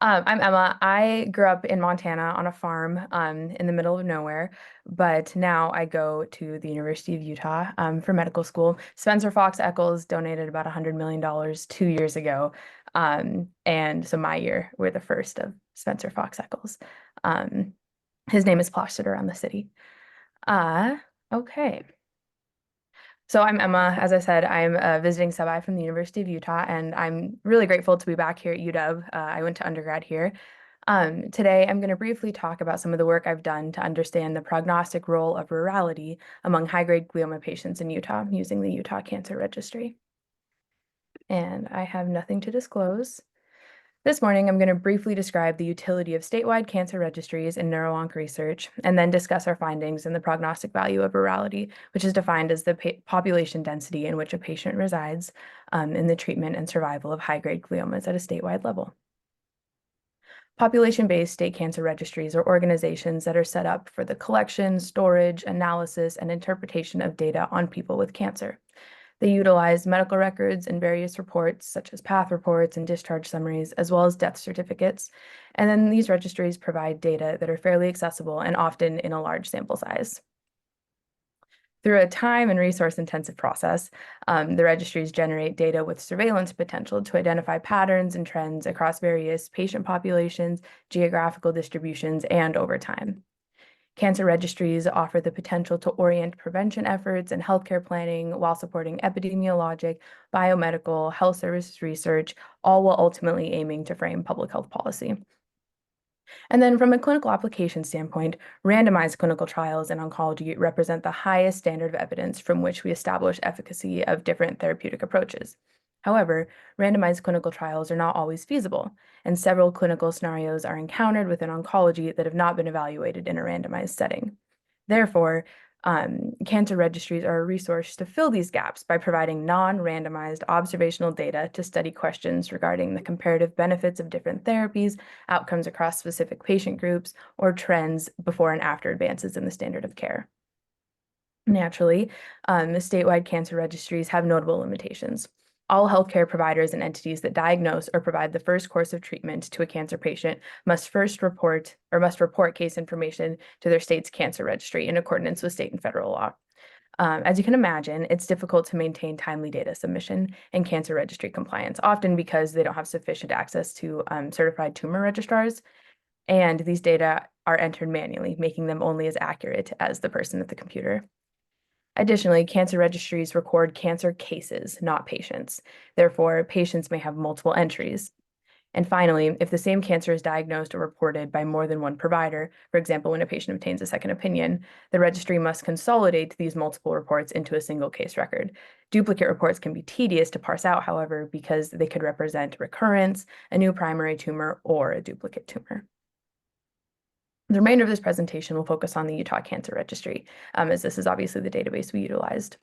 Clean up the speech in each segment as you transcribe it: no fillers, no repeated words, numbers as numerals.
I'm Emma. I grew up in Montana on a farm in the middle of nowhere, but now I go to the University of Utah for medical school. Spencer Fox Eccles donated about $100 million 2 years ago. And so my year, we're the first of Spencer Fox Eccles. Um, his name is plastered around the city. Uh, okay. So I'm Emma. As I said, I'm a visiting sub-I from the University of Utah, and I'm really grateful to be back here at UW. I went to undergrad here. Today, I'm going to briefly talk about some of the work I've done to understand the prognostic role of rurality among high-grade glioma patients in Utah using the Utah Cancer Registry. And I have nothing to disclose. This morning, I'm going to briefly describe the utility of statewide cancer registries in neuro-onc research, and then discuss our findings in the prognostic value of rurality, which is defined as the population density in which a patient resides in the treatment and survival of high-grade gliomas at a statewide level. Population-based state cancer registries are organizations that are set up for the collection, storage, analysis, and interpretation of data on people with cancer. They utilize medical records and various reports, such as path reports and discharge summaries, as well as death certificates. And then these registries provide data that are fairly accessible and often in a large sample size. Through a time and resource-intensive process, the registries generate data with surveillance potential to identify patterns and trends across various patient populations, geographical distributions, and over time. Cancer registries offer the potential to orient prevention efforts and healthcare planning while supporting epidemiologic, biomedical, health services research, all while ultimately aiming to frame public health policy. And then from a clinical application standpoint, randomized clinical trials in oncology represent the highest standard of evidence from which we establish efficacy of different therapeutic approaches. However, randomized clinical trials are not always feasible, and several clinical scenarios are encountered within oncology that have not been evaluated in a randomized setting. Therefore, cancer registries are a resource to fill these gaps by providing non-randomized observational data to study questions regarding the comparative benefits of different therapies, outcomes across specific patient groups, or trends before and after advances in the standard of care. Naturally, the statewide cancer registries have notable limitations. All healthcare providers and entities that diagnose or provide the first course of treatment to a cancer patient must report case information to their state's cancer registry in accordance with state and federal law. As you can imagine, it's difficult to maintain timely data submission and cancer registry compliance, often because they don't have sufficient access to certified tumor registrars, and these data are entered manually, making them only as accurate as the person at the computer. Additionally, cancer registries record cancer cases, not patients. Therefore, patients may have multiple entries. And finally, if the same cancer is diagnosed or reported by more than one provider, for example, when a patient obtains a second opinion, the registry must consolidate these multiple reports into a single case record. Duplicate reports can be tedious to parse out, however, because they could represent recurrence, a new primary tumor, or a duplicate tumor. The remainder of this presentation will focus on the Utah Cancer Registry, as this is obviously the database we utilized.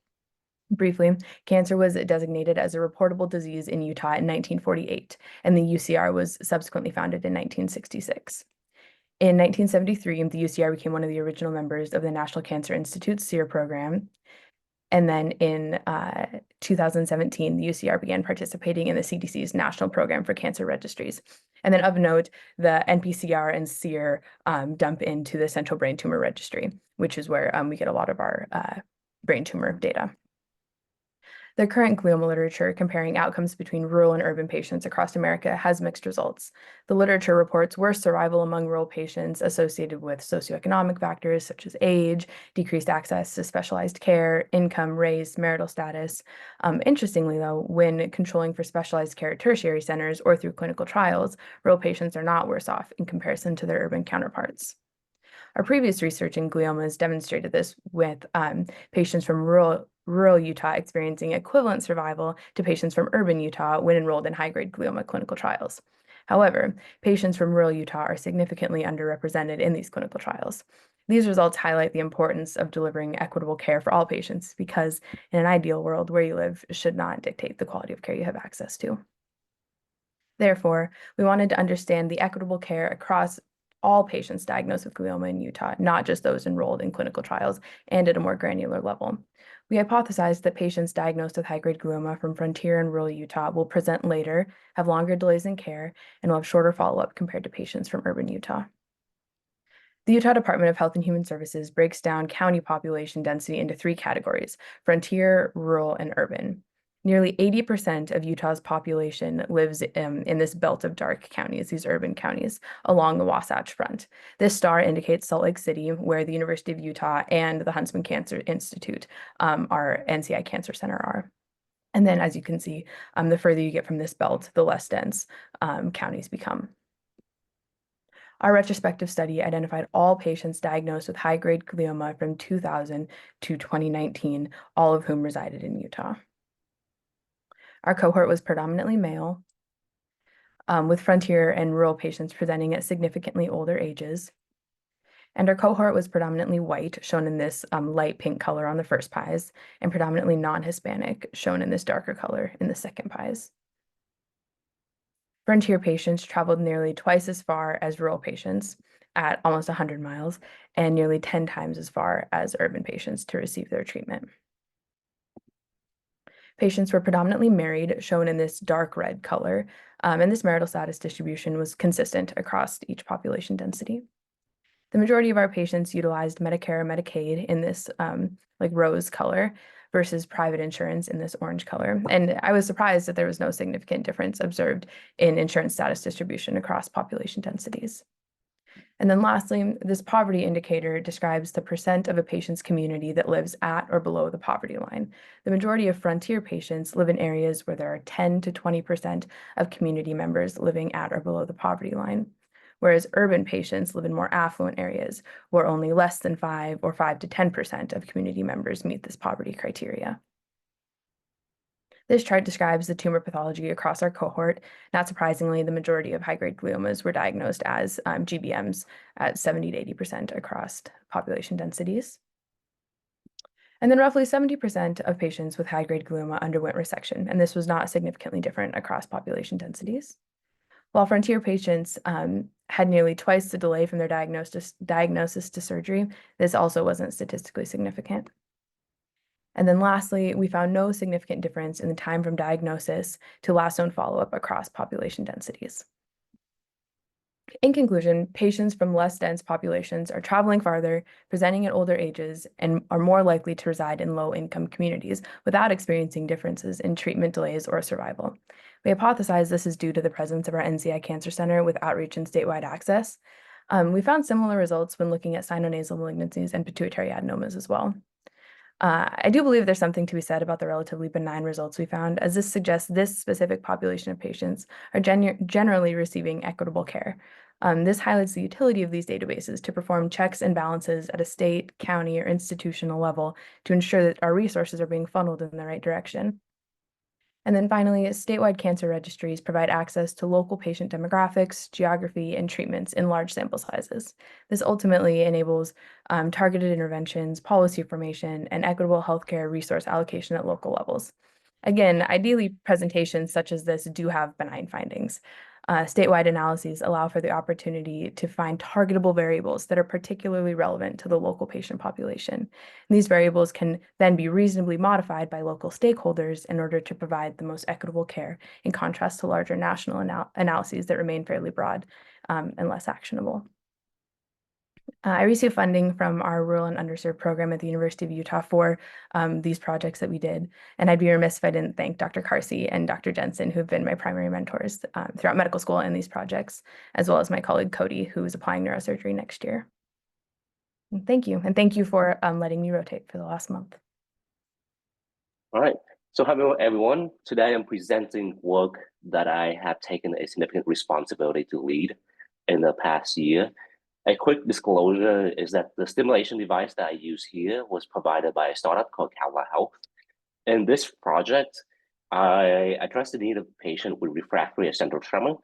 Briefly, cancer was designated as a reportable disease in Utah in 1948, and the UCR was subsequently founded in 1966. In 1973, the UCR became one of the original members of the National Cancer Institute's SEER program. And then in 2017, the UCR began participating in the CDC's National Program for Cancer Registries. And then of note, the NPCR and SEER dump into the Central Brain Tumor Registry, which is where we get a lot of our brain tumor data. The current glioma literature comparing outcomes between rural and urban patients across America has mixed results. The literature reports worse survival among rural patients associated with socioeconomic factors such as age, decreased access to specialized care, income, race, marital status. Interestingly, though, when controlling for specialized care at tertiary centers or through clinical trials, rural patients are not worse off in comparison to their urban counterparts. Our previous research in gliomas demonstrated this with patients from rural Utah experiencing equivalent survival to patients from urban Utah when enrolled in high-grade glioma clinical trials. However, patients from rural Utah are significantly underrepresented in these clinical trials. These results highlight the importance of delivering equitable care for all patients because in an ideal world, where you live should not dictate the quality of care you have access to. Therefore, we wanted to understand the equitable care across all patients diagnosed with glioma in Utah, not just those enrolled in clinical trials and at a more granular level. We hypothesized that patients diagnosed with high-grade glioma from frontier and rural Utah will present later, have longer delays in care, and will have shorter follow-up compared to patients from urban Utah. The Utah Department of Health and Human Services breaks down county population density into 3 categories: frontier, rural, and urban. Nearly 80% of Utah's population lives in this belt of dark counties, these urban counties, along the Wasatch Front. This star indicates Salt Lake City, where the University of Utah and the Huntsman Cancer Institute, our NCI Cancer Center, are. And then, as you can see, the further you get from this belt, the less dense counties become. Our retrospective study identified all patients diagnosed with high-grade glioma from 2000 to 2019, all of whom resided in Utah. Our cohort was predominantly male, with frontier and rural patients presenting at significantly older ages. And our cohort was predominantly white, shown in this light pink color on the first pies, and predominantly non-Hispanic, shown in this darker color in the second pies. Frontier patients traveled nearly twice as far as rural patients at almost 100 miles and nearly 10 times as far as urban patients to receive their treatment. Patients were predominantly married, shown in this dark red color, and this marital status distribution was consistent across each population density. The majority of our patients utilized Medicare or Medicaid in this like rose color versus private insurance in this orange color. And I was surprised that there was no significant difference observed in insurance status distribution across population densities. And then lastly, this poverty indicator describes the percent of a patient's community that lives at or below the poverty line. The majority of frontier patients live in areas where there are 10 to 20% of community members living at or below the poverty line, whereas urban patients live in more affluent areas where only less than 5 or 5 to 10% of community members meet this poverty criteria. This chart describes the tumor pathology across our cohort. Not surprisingly, the majority of high-grade gliomas were diagnosed as GBMs at 70 to 80% across population densities. And then roughly 70% of patients with high-grade glioma underwent resection, and this was not significantly different across population densities. While frontier patients had nearly twice the delay from their diagnosis to surgery, this also wasn't statistically significant. And then lastly, we found no significant difference in the time from diagnosis to last known follow-up across population densities. In conclusion, patients from less dense populations are traveling farther, presenting at older ages, and are more likely to reside in low-income communities without experiencing differences in treatment delays or survival. We hypothesize this is due to the presence of our NCI Cancer Center with outreach and statewide access. We found similar results when looking at sinonasal malignancies and pituitary adenomas as well. I do believe there's something to be said about the relatively benign results we found, as this suggests this specific population of patients are generally receiving equitable care. This highlights the utility of these databases to perform checks and balances at a state, county, or institutional level to ensure that our resources are being funneled in the right direction. And then finally, statewide cancer registries provide access to local patient demographics, geography, and treatments in large sample sizes. This ultimately enables targeted interventions, policy formation, and equitable healthcare resource allocation at local levels. Again, ideally, presentations such as this do have benign findings. Statewide analyses allow for the opportunity to find targetable variables that are particularly relevant to the local patient population. And these variables can then be reasonably modified by local stakeholders in order to provide the most equitable care, in contrast to larger national analyses that remain fairly broad and less actionable. I received funding from our Rural and Underserved program at the University of Utah for these projects that we did. And I'd be remiss if I didn't thank Dr. Carsey and Dr. Jensen, who have been my primary mentors throughout medical school and these projects, as well as my colleague Cody, who is applying neurosurgery next year. And thank you. And thank you for letting me rotate for the last month. All right. So hello, everyone. Today I'm presenting work that I have taken a significant responsibility to lead in the past year. A quick disclosure is that the stimulation device that I use here was provided by a startup called Kaula Health. In this project, I addressed the need of a patient with refractory essential tremor.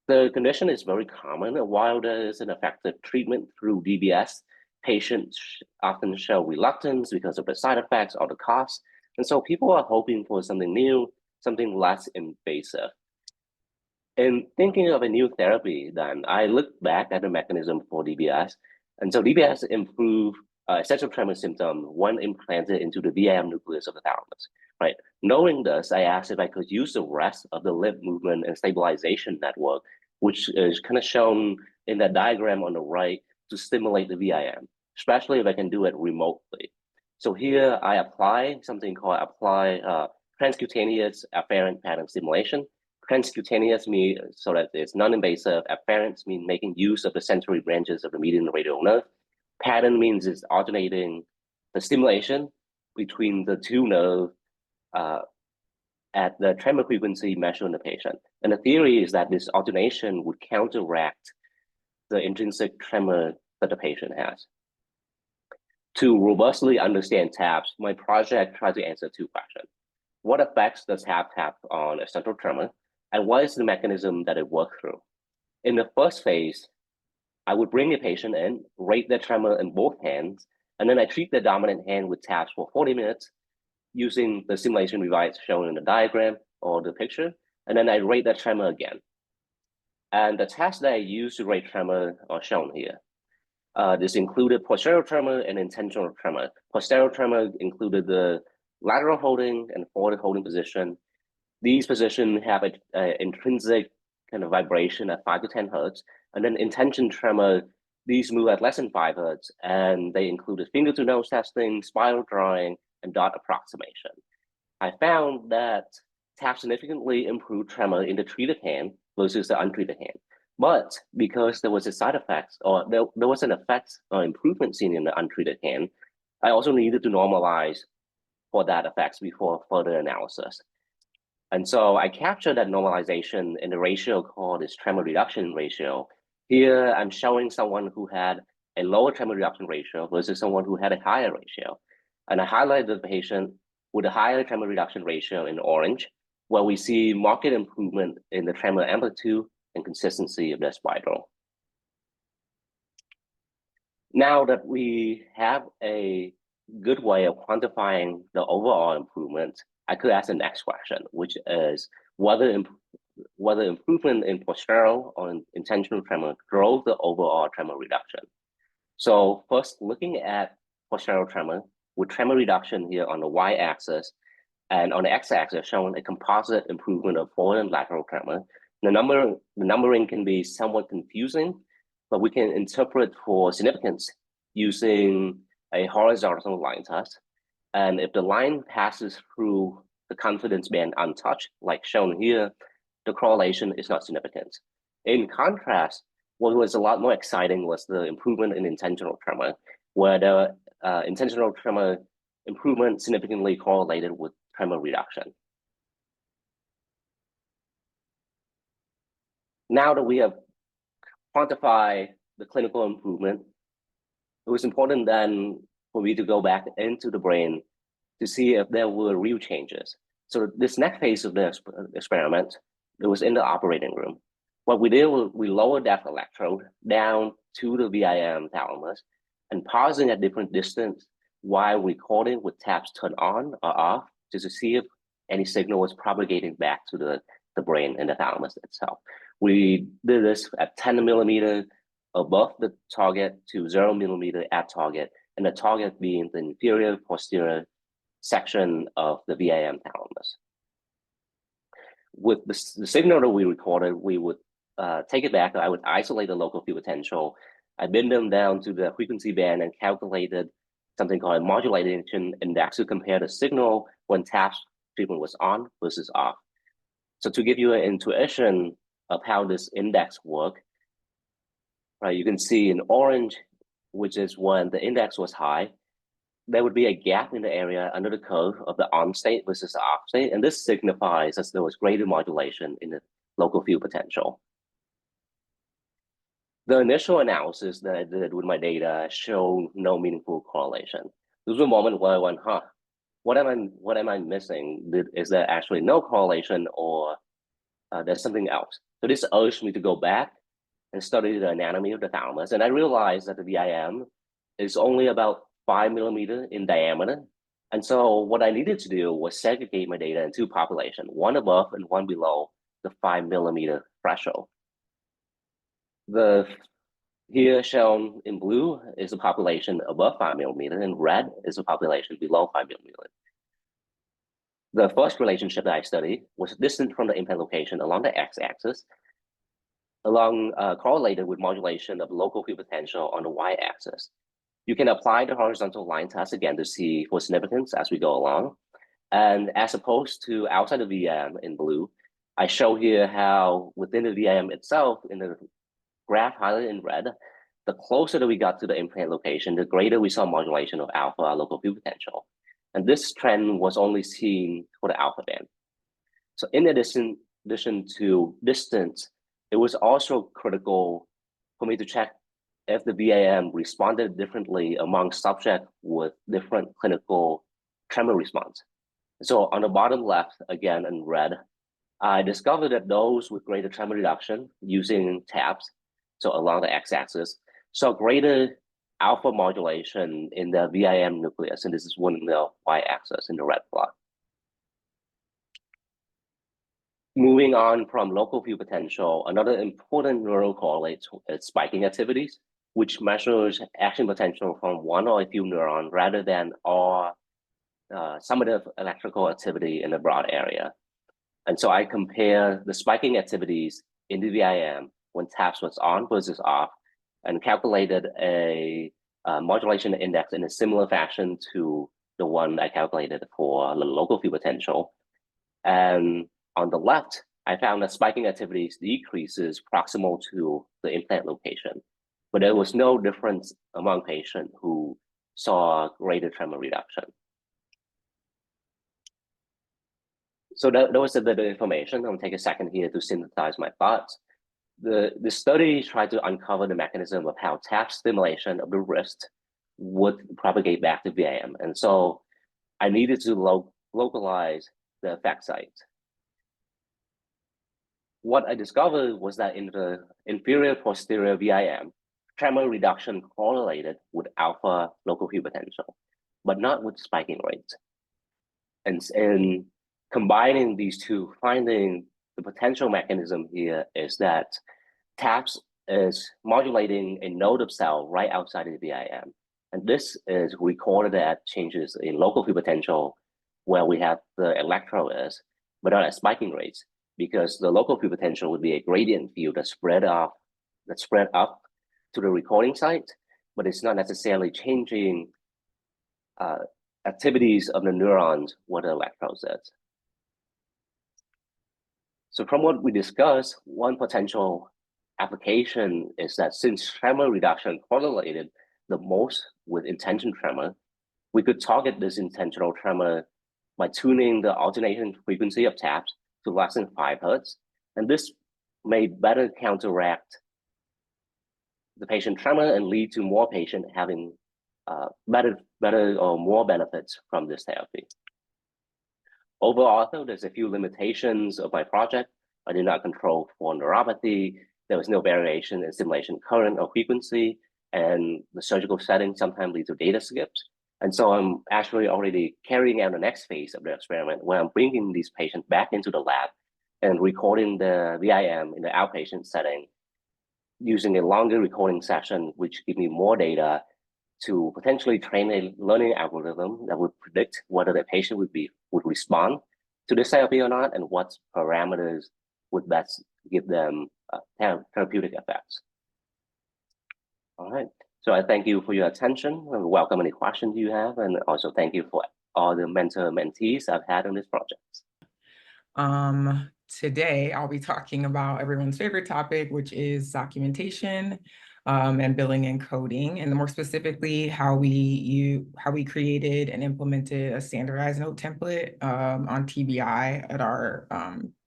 The condition is very common, and while there is an effective treatment through DBS, patients often show reluctance because of the side effects or the cost. And so people are hoping for something new, something less invasive. In thinking of a new therapy, then I looked back at the mechanism for DBS. And so DBS improve essential tremor symptom when implanted into the VIM nucleus of the thalamus, right? Knowing this, I asked if I could use the rest of the limb movement and stabilization network, which is kind of shown in that diagram on the right, to stimulate the VIM, especially if I can do it remotely. So here I apply something called transcutaneous afferent pattern stimulation. Transcutaneous means so that it's non-invasive. Afferent means making use of the sensory branches of the median radial nerve. Pattern means it's alternating the stimulation between the two nerves at the tremor frequency measured in the patient. And the theory is that this alternation would counteract the intrinsic tremor that the patient has. To robustly understand TAPS, my project tried to answer two questions. What effects does TAPS have on essential tremor? And what is the mechanism that it works through? In the first phase, I would bring the patient in, rate their tremor in both hands, and then I treat the dominant hand with TAPS for 40 minutes using the simulation device shown in the diagram or the picture, and then I rate that tremor again. And the tests that I use to rate tremor are shown here. This included posterior tremor and intentional tremor. Posterior tremor included the lateral holding and forward holding position. These positions have an intrinsic kind of vibration at 5 to 10 hertz. And then intention tremor, these move at less than 5 hertz, and they included finger to nose testing, spiral drawing, and dot approximation. I found that TAPS significantly improved tremor in the treated hand versus the untreated hand. But because there was a side effect, or there was an effect or improvement seen in the untreated hand, I also needed to normalize for that effects before further analysis. And so I captured that normalization in the ratio called this tremor reduction ratio. Here I'm showing someone who had a lower tremor reduction ratio versus someone who had a higher ratio. And I highlighted the patient with a higher tremor reduction ratio in orange, where we see marked improvement in the tremor amplitude and consistency of their spiral. Now that we have a good way of quantifying the overall improvement, I could ask the next question, which is whether improvement in postural or intentional tremor drove the overall tremor reduction. So first, looking at postural tremor, with tremor reduction here on the y-axis, and on the x-axis showing a composite improvement of forward and lateral tremor. The numbering can be somewhat confusing, but we can interpret for significance using a horizontal line test. And if the line passes through the confidence band untouched, like shown here, the correlation is not significant. In contrast, what was a lot more exciting was the improvement in intentional tremor, where the intentional tremor improvement significantly correlated with tremor reduction. Now that we have quantified the clinical improvement, it was important then for me to go back into the brain to see if there were real changes. So this next phase of the experiment, it was in the operating room. What we did was we lowered that electrode down to the VIM thalamus and pausing at different distance while recording with TAPS turned on or off, just to see if any signal was propagating back to the brain and the thalamus itself. We did this at 10 millimeter above the target to 0 millimeter at target, and the target being the inferior posterior section of the VIM thalamus. With the signal that we recorded, we would take it back. I would isolate the local field potential. I bend them down to the frequency band and calculated something called a modulation index to compare the signal when TAPS treatment was on versus off. So to give you an intuition of how this index works, right, you can see in orange, which is when the index was high, there would be a gap in the area under the curve of the on state versus the off state, and this signifies that there was greater modulation in the local field potential. The initial analysis that I did with my data showed no meaningful correlation. There was a moment where I went, what am I missing? Is there actually no correlation, or there's something else? So this urged me to go back and study the anatomy of the thalamus, and I realized that the VIM is only about 5 millimeters in diameter. And so what I needed to do was segregate my data in two populations, one above and one below the 5 millimeter threshold. The Here shown in blue is a population above 5 millimeter, and red is a population below 5 millimeter. The first relationship that I studied was distant from the implant location along the x-axis, correlated with modulation of local field potential on the y-axis. You can apply the horizontal line test again to see for significance as we go along. And as opposed to outside the VM in blue, I show here how within the VM itself, in the graph highlighted in red, the closer that we got to the implant location, the greater we saw modulation of alpha local field potential. And this trend was only seen for the alpha band. So in addition to distance, it was also critical for me to check if the VAM responded differently among subjects with different clinical tremor response. So on the bottom left, again in red, I discovered that those with greater tremor reduction using TAPS, so along the x-axis, saw greater alpha modulation in the VIM nucleus, and this is one in the y-axis in the red plot. Moving on from local field potential, another important neural correlate is spiking activities, which measures action potential from one or a few neurons rather than all summative electrical activity in a broad area. And so I compare the spiking activities in the VIM when TAPS was on versus off, and calculated a modulation index in a similar fashion to the one I calculated for the local field potential. And on the left, I found that spiking activities decreases proximal to the implant location, but there was no difference among patients who saw greater tremor reduction. So that was a bit of information. I'm gonna take a second here to synthesize my thoughts. The study tried to uncover the mechanism of how tap stimulation of the wrist would propagate back to VIM. And so I needed to localize the effect site. What I discovered was that in the inferior posterior VIM, tremor reduction correlated with alpha local field potential, but not with spiking rates. And in combining these two findings, the potential mechanism here is that TAPS is modulating a node of cell right outside of the VIM. And this is recorded at changes in local field potential where we have the electrode is, but not at spiking rates, because the local field potential would be a gradient field that spread up to the recording site, but it's not necessarily changing activities of the neurons where the electrodes is. So from what we discussed, one potential application is that since tremor reduction correlated the most with intention tremor, we could target this intentional tremor by tuning the alternation frequency of taps to less than 5 Hertz. And this may better counteract the patient tremor and lead to more patients having better or more benefits from this therapy. Overall, though, there's a few limitations of my project. I did not control for neuropathy. There was no variation in stimulation current or frequency, and the surgical setting sometimes leads to data skips. And so I'm actually already carrying out the next phase of the experiment where I'm bringing these patients back into the lab and recording the VIM in the outpatient setting using a longer recording session, which give me more data to potentially train a learning algorithm that would predict whether the patient would respond to this therapy or not, and what parameters would best give them therapeutic effects. All right, so I thank you for your attention and welcome any questions you have, and also thank you for all the mentees I've had on this project. Today I'll be talking about everyone's favorite topic, which is documentation and billing and coding, and more specifically how we created and implemented a standardized note template on TBI at our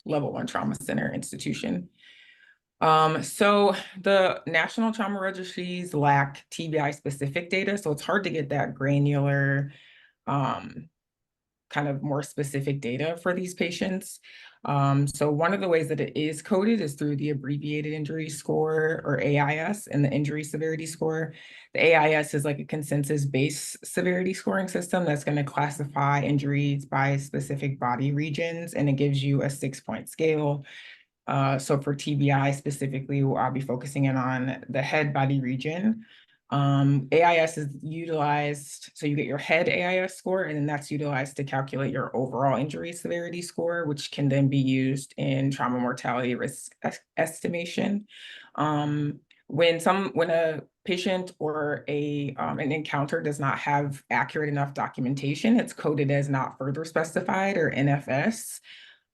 Level 1 Trauma Center institution. So the national trauma registries lack TBI specific data, so it's hard to get that granular kind of more specific data for these patients. So one of the ways that it is coded is through the abbreviated injury score, or AIS, and the injury severity score. The AIS is like a consensus-based severity scoring system that's going to classify injuries by specific body regions, and it gives you a 6-point scale. So for TBI specifically, I'll be focusing in on the head body region. AIS is utilized, so you get your head AIS score, and then that's utilized to calculate your overall injury severity score, which can then be used in trauma mortality risk estimation. When a patient or an encounter does not have accurate enough documentation, it's coded as not further specified, or NFS.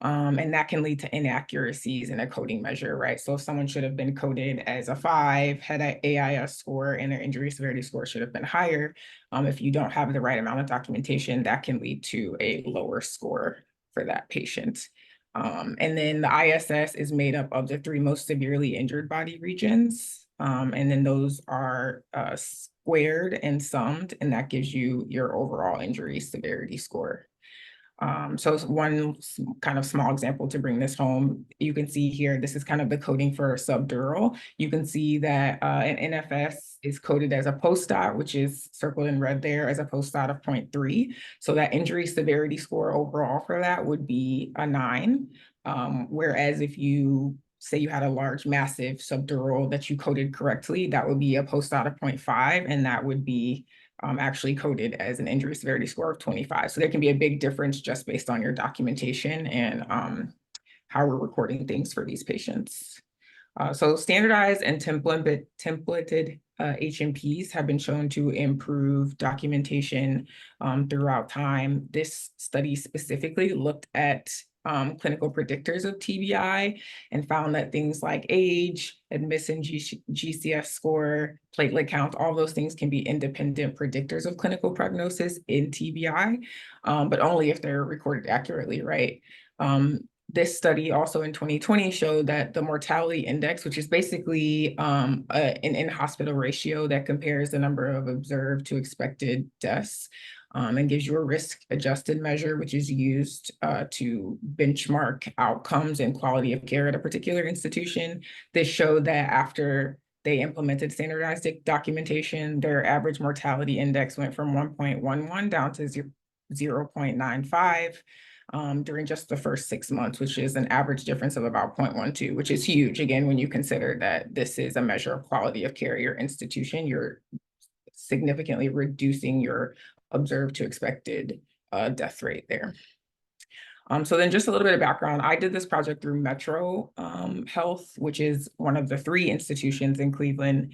And that can lead to inaccuracies in a coding measure, right? So if someone should have been coded as a 5, had an AIS score, and their injury severity score should have been higher, if you don't have the right amount of documentation, that can lead to a lower score for that patient. And then the ISS is made up of the 3 most severely injured body regions. And then those are squared and summed, and that gives you your overall injury severity score. So one kind of small example to bring this home, you can see here, this is kind of the coding for subdural. You can see that an NFS is coded as a post-dot, which is circled in red there, as a post-dot of 0.3. So that injury severity score overall for that would be a 9. Whereas if you say you had a large, massive subdural that you coded correctly, that would be a post-dot of 0.5, and that would be actually coded as an injury severity score of 25. So there can be a big difference just based on your documentation and how we're recording things for these patients. So standardized and templated HMPs have been shown to improve documentation throughout time. This study specifically looked at clinical predictors of TBI and found that things like age, admission GCS score, platelet count, all those things can be independent predictors of clinical prognosis in TBI, but only if they're recorded accurately, right? This study also in 2020 showed that the mortality index, which is basically an in-hospital ratio that compares the number of observed to expected deaths, and gives you a risk-adjusted measure, which is used to benchmark outcomes and quality of care at a particular institution. This showed that after they implemented standardized documentation, their average mortality index went from 1.11 down to 0.95 during just the first 6 months, which is an average difference of about 0.12, which is huge. Again, when you consider that this is a measure of quality of care, your institution, you're significantly reducing your observed to expected death rate there. So then just a little bit of background. I did this project through Metro Health, which is one of the 3 institutions in Cleveland.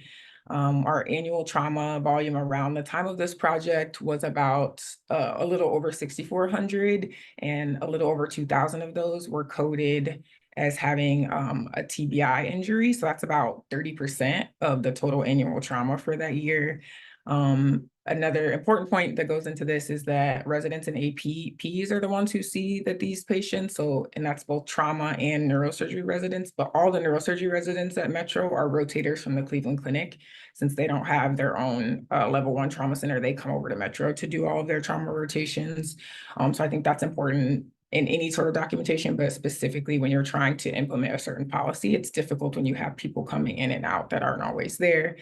Our annual trauma volume around the time of this project was about a little over 6,400, and a little over 2,000 of those were coded as having a TBI injury. So that's about 30% of the total annual trauma for that year. Another important point that goes into this is that residents and APPs are the ones who see that these patients, and that's both trauma and neurosurgery residents, but all the neurosurgery residents at Metro are rotators from the Cleveland Clinic. Since they don't have their own level 1 trauma center, they come over to Metro to do all of their trauma rotations. So I think that's important in any sort of documentation, but specifically when you're trying to implement a certain policy, it's difficult when you have people coming in and out that aren't always there.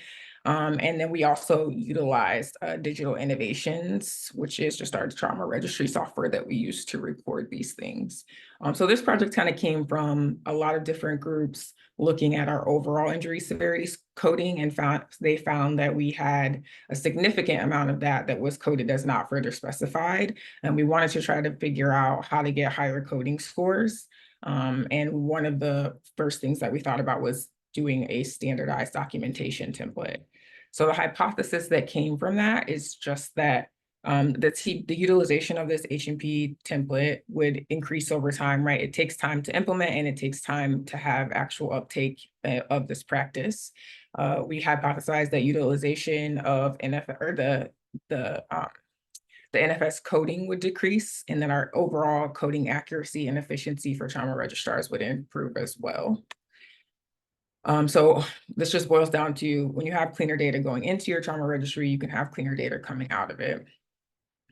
And then we also utilized Digital Innovations, which is just our trauma registry software that we use to record these things. So this project kind of came from a lot of different groups looking at our overall injury severity coding, and they found that we had a significant amount of that was coded as not further specified. And we wanted to try to figure out how to get higher coding scores. And one of the first things that we thought about was doing a standardized documentation template. So the hypothesis that came from that is just that the utilization of this HMP template would increase over time, right? It takes time to implement, and it takes time to have actual uptake of this practice. We hypothesized that utilization of the NFS coding would decrease, and then our overall coding accuracy and efficiency for trauma registrars would improve as well. So this just boils down to, when you have cleaner data going into your trauma registry, you can have cleaner data coming out of it.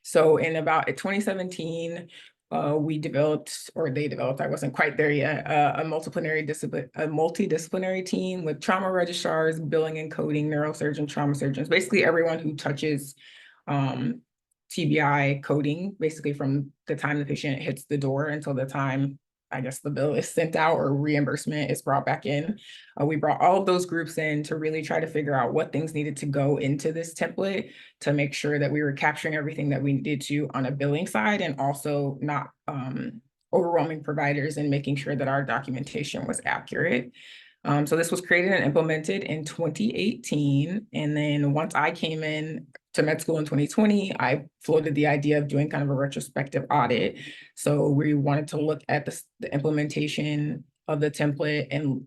So in about 2017, they developed, I wasn't quite there yet, a multidisciplinary team with trauma registrars, billing and coding, neurosurgeons, trauma surgeons, basically everyone who touches TBI coding, basically from the time the patient hits the door until the time I guess the bill is sent out or reimbursement is brought back in. We brought all of those groups in to really try to figure out what things needed to go into this template to make sure that we were capturing everything that we needed to on a billing side, and also not overwhelming providers and making sure that our documentation was accurate. So this was created and implemented in 2018. And then once I came in to med school in 2020, I floated the idea of doing kind of a retrospective audit. So we wanted to look at the implementation of the template and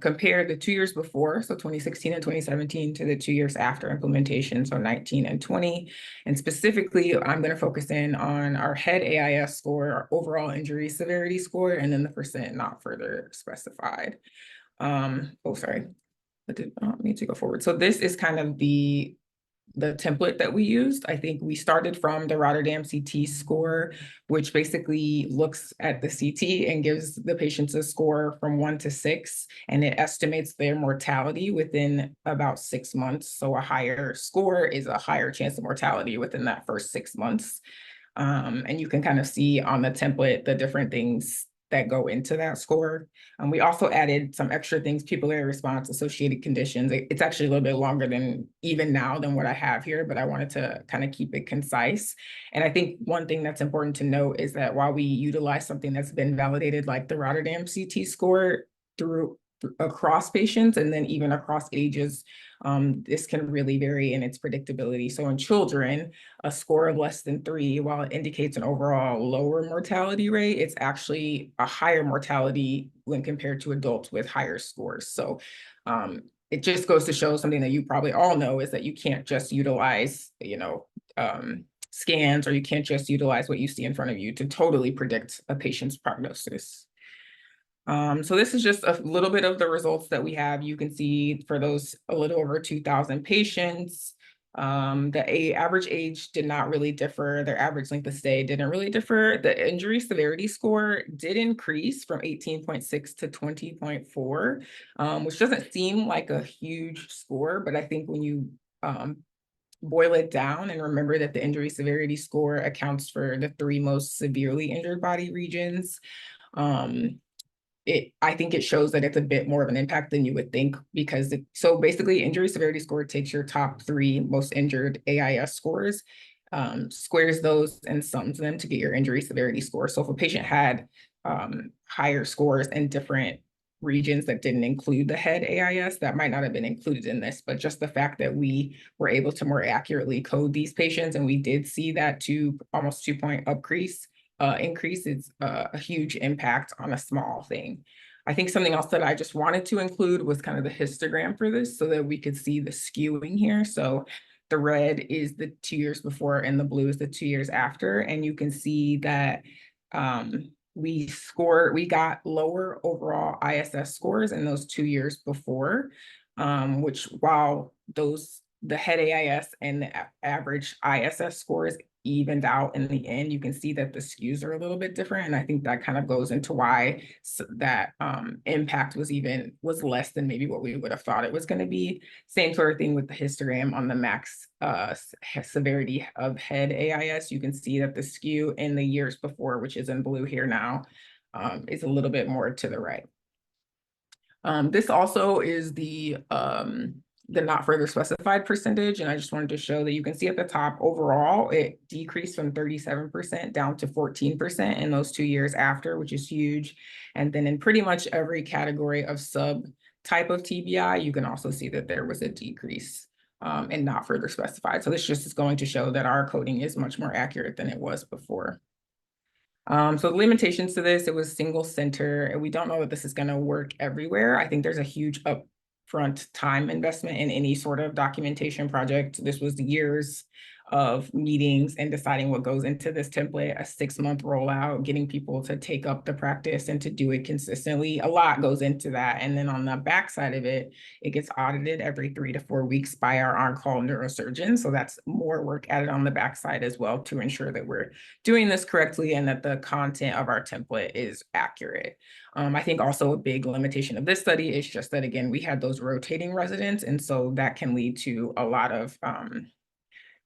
compare the 2 years before, so 2016 and 2017, to the 2 years after implementation, so 19 and 20. And specifically, I'm going to focus in on our HEAD AIS score, our overall injury severity score, and then the percent not further specified. Sorry, I did not need to go forward. So this is kind of the template that we used. I think we started from the Rotterdam CT score, which basically looks at the CT and gives the patients a score from 1 to 6, and it estimates their mortality within about 6 months. So a higher score is a higher chance of mortality within that first 6 months. And you can kind of see on the template the different things that go into that score. We also added some extra things: pupillary response, associated conditions. It's actually a little bit longer than even now than what I have here, but I wanted to kind of keep it concise. And I think one thing that's important to note is that while we utilize something that's been validated, like the Rotterdam CT score, across patients and then even across ages, this can really vary in its predictability. So in children, a score of less than 3, while it indicates an overall lower mortality rate, it's actually a higher mortality when compared to adults with higher scores. So it just goes to show something that you probably all know, is that you can't just utilize, scans, or you can't just utilize what you see in front of you to totally predict a patient's prognosis. So this is just a little bit of the results that we have. You can see for those a little over 2,000 patients, the average age did not really differ. Their average length of stay didn't really differ. The injury severity score did increase from 18.6 to 20.4, which doesn't seem like a huge score, but I think when you boil it down and remember that the injury severity score accounts for the 3 most severely injured body regions, I think it shows that it's a bit more of an impact than you would think, because so basically injury severity score takes your top 3 most injured AIS scores, squares those and sums them to get your injury severity score. So if a patient had higher scores in different regions that didn't include the HEAD AIS, that might not have been included in this, but just the fact that we were able to more accurately code these patients, and we did see that almost 2-point increase is a huge impact on a small thing. I think something else that I just wanted to include was kind of the histogram for this, so that we could see the skewing here. So the red is the 2 years before and the blue is the 2 years after. And you can see that we got lower overall ISS scores in those 2 years before, which while the HEAD AIS and the average ISS scores evened out in the end, you can see that the skews are a little bit different. And I think that kind of goes into why that impact was less than maybe what we would have thought it was going to be. Same sort of thing with the histogram on the max severity of HEAD AIS. You can see that the skew in the years before, which is in blue here now, is a little bit more to the right. This also is the not further specified percentage. And I just wanted to show that you can see at the top, overall, it decreased from 37% down to 14% in those 2 years after, which is huge. And then in pretty much every category of subtype of TBI, you can also see that there was a decrease and not further specified. So this just is going to show that our coding is much more accurate than it was before. So the limitations to this, it was single center, and we don't know that this is going to work everywhere. I think there's a huge upfront time investment in any sort of documentation project. This was years of meetings and deciding what goes into this template, a 6-month rollout, getting people to take up the practice and to do it consistently. A lot goes into that. And then on the back side of it, it gets audited every 3 to 4 weeks by our on-call neurosurgeon. So that's more work added on the backside as well to ensure that we're doing this correctly and that the content of our template is accurate. I think also a big limitation of this study is just that, again, we had those rotating residents. And so that can lead to a lot of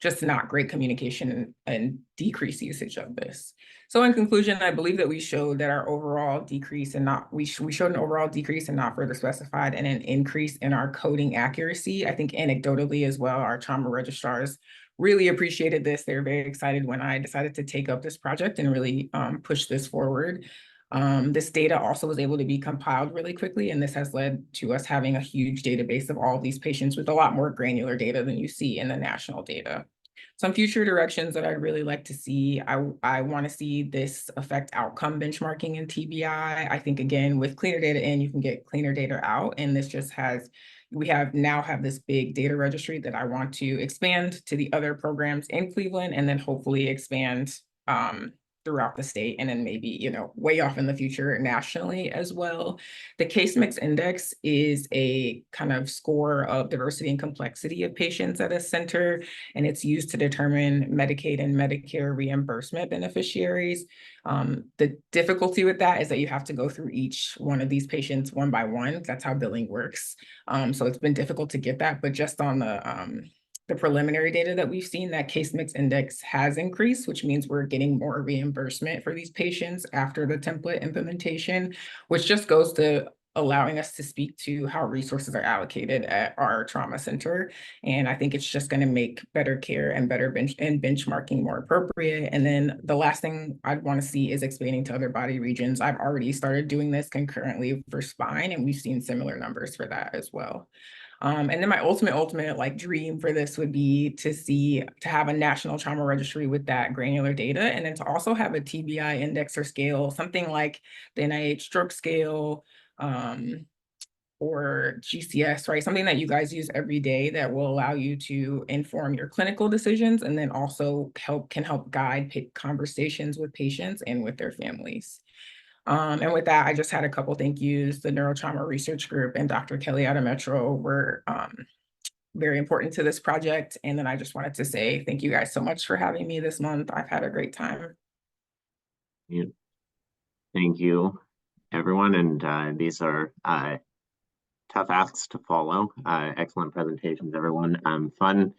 just not great communication and decreased usage of this. So in conclusion, I believe that we showed that our overall decrease and we showed an overall decrease and not further specified, and an increase in our coding accuracy. I think anecdotally as well, our trauma registrars really appreciated this. They were very excited when I decided to take up this project and really push this forward. This data also was able to be compiled really quickly, and this has led to us having a huge database of all of these patients with a lot more granular data than you see in the national data. Some future directions that I'd really like to see, I want to see this affect outcome benchmarking in TBI. I think, again, with cleaner data in, you can get cleaner data out, and this just has, we now have this big data registry that I want to expand to the other programs in Cleveland, and then hopefully expand throughout the state, and then maybe, you know, way off in the future nationally as well. The Case Mix Index is a kind of score of diversity and complexity of patients at a center, and it's used to determine Medicaid and Medicare reimbursement beneficiaries. The difficulty with that is that you have to go through each one of these patients one by one. That's how billing works. So it's been difficult to get that, but just on the preliminary data that we've seen, that Case Mix Index has increased, which means we're getting more reimbursement for these patients after the template implementation, which just goes to allowing us to speak to how resources are allocated at our trauma center. And I think it's just going to make better care and better benchmarking more appropriate. And then the last thing I'd want to see is expanding to other body regions. I've already started doing this concurrently for spine, and we've seen similar numbers for that as well. And then my ultimate like dream for this would be to have a national trauma registry with that granular data, and then to also have a TBI index or scale, something like the NIH stroke scale, or GCS, right? Something that you guys use every day that will allow you to inform your clinical decisions, and then also can help guide conversations with patients and with their families. And with that, I just had a couple thank yous. The Neurotrauma Research Group and Dr. Kelly out of Metro were very important to this project. And then I just wanted to say thank you guys so much for having me this month. I've had a great time. Yeah. Thank you, everyone. And these are tough asks to follow. Excellent presentations, everyone. Fun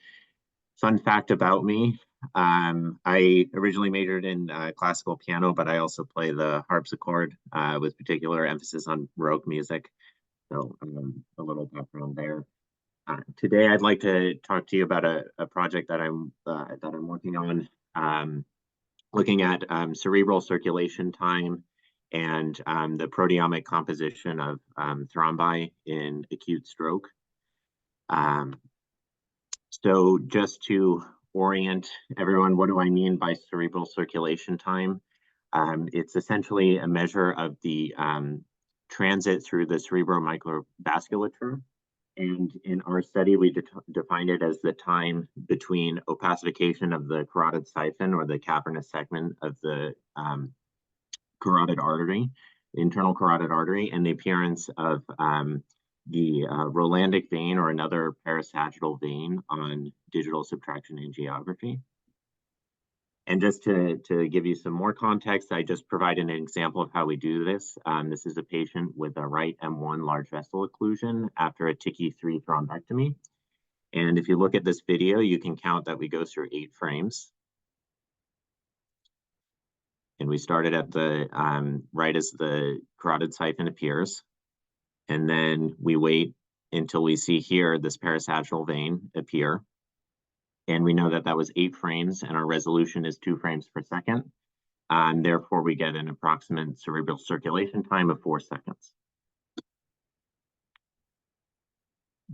fact about me. I originally majored in classical piano, but I also play the harpsichord with particular emphasis on Baroque music. So a little background there. Today, I'd like to talk to you about a project that I'm working on, looking at cerebral circulation time and the proteomic composition of thrombi in acute stroke. So just to orient everyone, what do I mean by cerebral circulation time? It's essentially a measure of the transit through the cerebromicrovasculature. And in our study, we defined it as the time between opacification of the carotid siphon or the cavernous segment of the carotid artery, the internal carotid artery, and the appearance of the Rolandic vein or another parasagittal vein on digital subtraction angiography. And just to give you some more context, I just provided an example of how we do this. This is a patient with a right M1 large vessel occlusion after a TICI-3 thrombectomy. And if you look at this video, you can count that we go through 8 frames. And we started at the right as the carotid siphon appears. And then we wait until we see here this parasagittal vein appear. And we know that that was 8 frames, and our resolution is 2 frames per second. And therefore, we get an approximate cerebral circulation time of 4 seconds.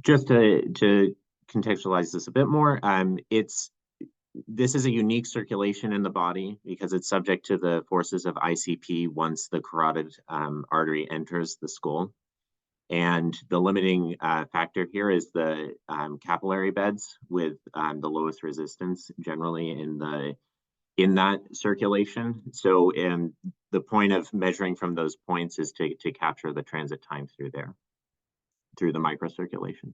Just to contextualize this a bit more, this is a unique circulation in the body because it's subject to the forces of ICP once the carotid artery enters the skull. And the limiting factor here is the capillary beds with the lowest resistance generally in that circulation. So the point of measuring from those points is to capture the transit time through there, through the microcirculation.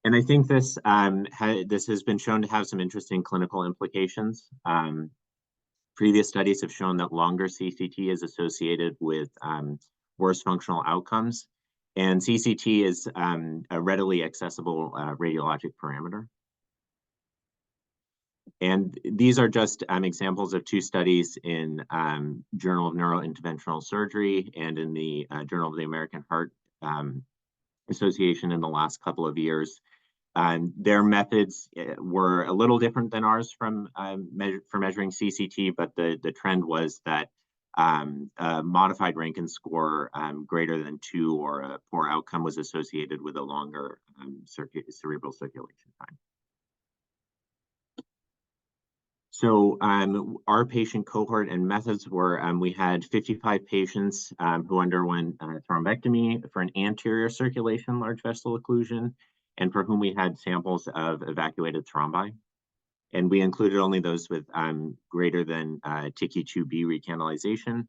And I think this has been shown to have some interesting clinical implications. Previous studies have shown that longer CCT is associated with worse functional outcomes. And CCT is a readily accessible radiologic parameter. And these are just examples of 2 studies in Journal of Neurointerventional Surgery and in the Journal of the American Heart Association in the last couple of years. Their methods were a little different than ours for measuring CCT, but the trend was that a modified Rankin score greater than 2 or a poor outcome was associated with a longer cerebral circulation time. So our patient cohort and methods were, we had 55 patients who underwent thrombectomy for an anterior circulation large vessel occlusion, and for whom we had samples of evacuated thrombi. And we included only those with greater than TQ2B recanalization.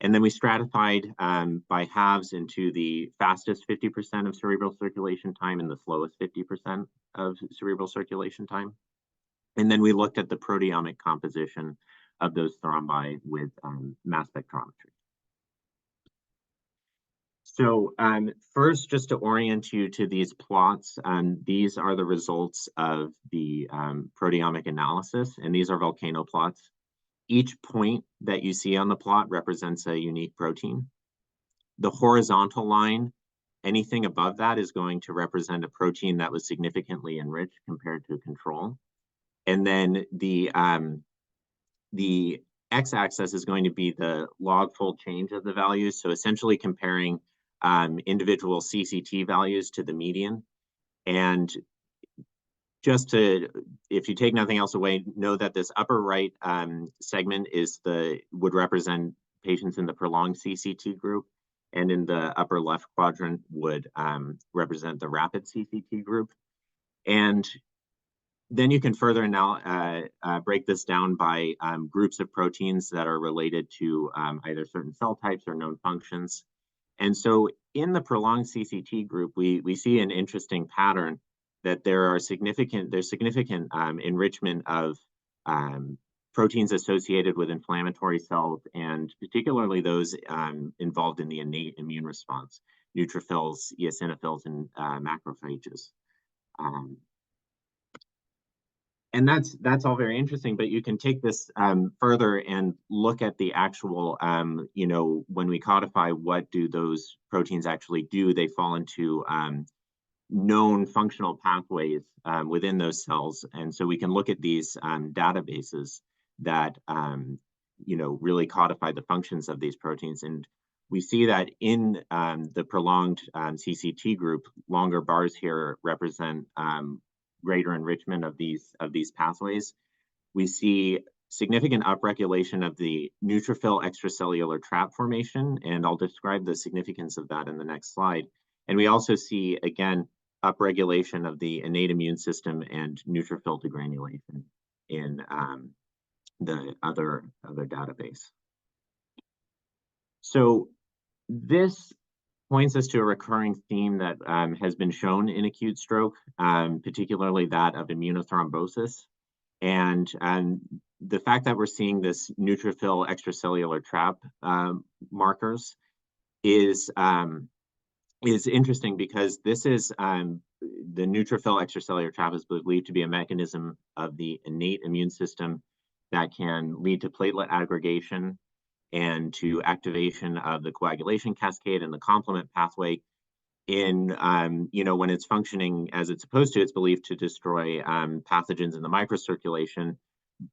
And then we stratified by halves into the fastest 50% of cerebral circulation time and the slowest 50% of cerebral circulation time. And then we looked at the proteomic composition of those thrombi with mass spectrometry. So first, just to orient you to these plots, these are the results of the proteomic analysis, and these are volcano plots. Each point that you see on the plot represents a unique protein. The horizontal line, anything above that is going to represent a protein that was significantly enriched compared to control. And then the x-axis is going to be the log-fold change of the values. So essentially comparing individual CCT values to the median. And just to, if you take nothing else away, know that this upper right segment would represent patients in the prolonged CCT group, and in the upper left quadrant would represent the rapid CCT group. And then you can further now break this down by groups of proteins that are related to either certain cell types or known functions. And so in the prolonged CCT group, we see an interesting pattern that there's significant enrichment of proteins associated with inflammatory cells, and particularly those involved in the innate immune response, neutrophils, eosinophils, and macrophages. And that's all very interesting, but you can take this further and look at the actual, when we codify what do those proteins actually do, they fall into known functional pathways within those cells. And so we can look at these databases that, really codify the functions of these proteins. And we see that in the prolonged CCT group, longer bars here represent greater enrichment of these pathways. We see significant upregulation of the neutrophil extracellular trap formation, and I'll describe the significance of that in the next slide. And we also see, again, upregulation of the innate immune system and neutrophil degranulation in the other database. So this points us to a recurring theme that has been shown in acute stroke, particularly that of immunothrombosis. And the fact that we're seeing this neutrophil extracellular trap markers is interesting, because this is the neutrophil extracellular trap is believed to be a mechanism of the innate immune system that can lead to platelet aggregation and to activation of the coagulation cascade and the complement pathway. In, when it's functioning as it's supposed to, it's believed to destroy pathogens in the microcirculation.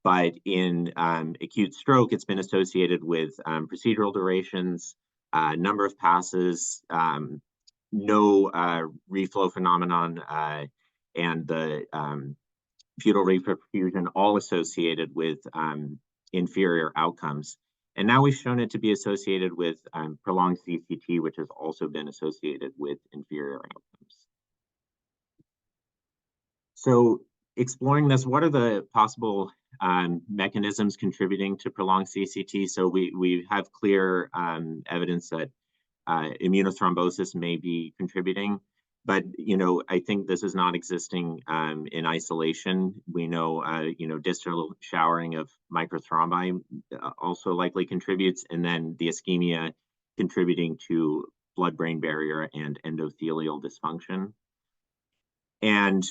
But in acute stroke, it's been associated with procedural durations, number of passes, no reflow phenomenon, and the fetal reperfusion, all associated with inferior outcomes. And now we've shown it to be associated with prolonged CCT, which has also been associated with inferior outcomes. So exploring this, what are the possible mechanisms contributing to prolonged CCT? So we have clear evidence that immunothrombosis may be contributing, but I think this is not existing in isolation. We know distal showering of microthrombi also likely contributes, and then the ischemia contributing to blood-brain barrier and endothelial dysfunction. And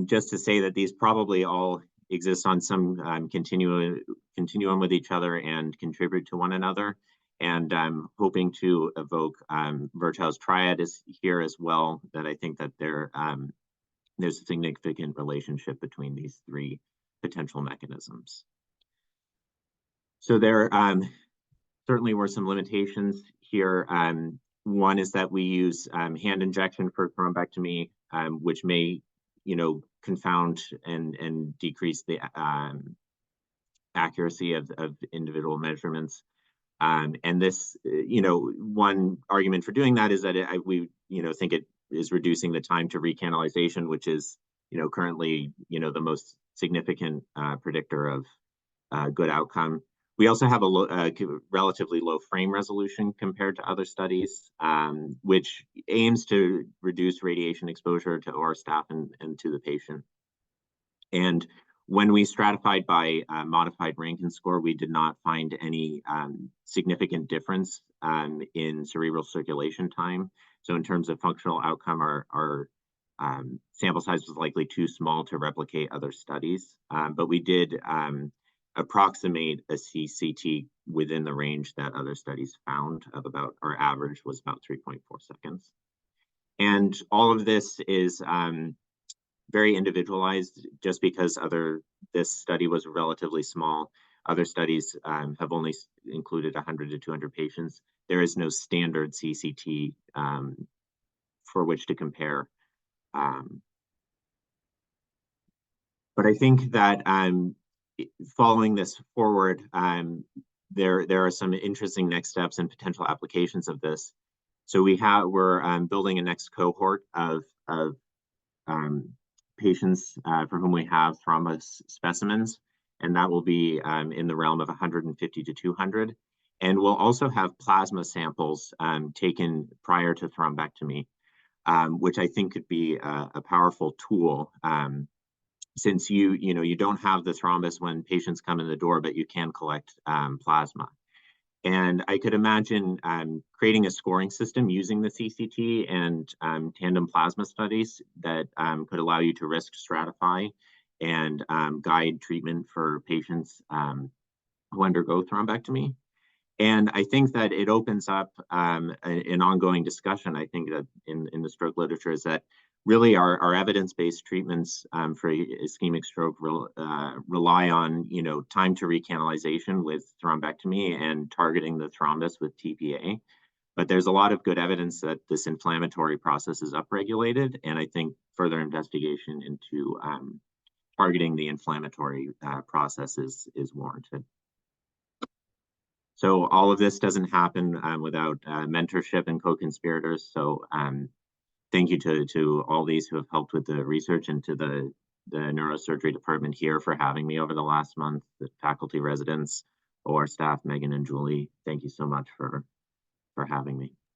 just to say that these probably all exist on some continuum with each other and contribute to one another. And I'm hoping to evoke Virchow's triad is here as well, that I think that there's a significant relationship between these three potential mechanisms. So there certainly were some limitations here. One is that we use hand injection for thrombectomy, which may, confound and decrease the accuracy of individual measurements. And this, one argument for doing that is that we think it is reducing the time to recanalization, which is, currently, the most significant predictor of good outcome. We also have a relatively low frame resolution compared to other studies, which aims to reduce radiation exposure to OR staff and to the patient. And when we stratified by modified Rankin score, we did not find any significant difference in cerebral circulation time. So in terms of functional outcome, our sample size was likely too small to replicate other studies, but we did approximate a CCT within the range that other studies found of about, our average was about 3.4 seconds. And all of this is very individualized, just because this study was relatively small. Other studies have only included 100 to 200 patients. There is no standard CCT for which to compare. But I think that following this forward, there are some interesting next steps and potential applications of this. So we're building a next cohort of patients for whom we have thrombus specimens, and that will be in the realm of 150 to 200. And we'll also have plasma samples taken prior to thrombectomy, which I think could be a powerful tool. Since you don't have the thrombus when patients come in the door, but you can collect plasma. And I could imagine creating a scoring system using the CCT and tandem plasma studies that could allow you to risk stratify and guide treatment for patients who undergo thrombectomy. And I think that it opens up an ongoing discussion. I think that in the stroke literature is that really our evidence-based treatments for ischemic stroke rely on, time to recanalization with thrombectomy and targeting the thrombus with TPA. But there's a lot of good evidence that this inflammatory process is upregulated, and I think further investigation into targeting the inflammatory process is warranted. So all of this doesn't happen without mentorship and co-conspirators. So thank you to all these who have helped with the research, and to the neurosurgery department here for having me over the last month, the faculty, residents, OR staff, Megan and Julie. Thank you so much for having me.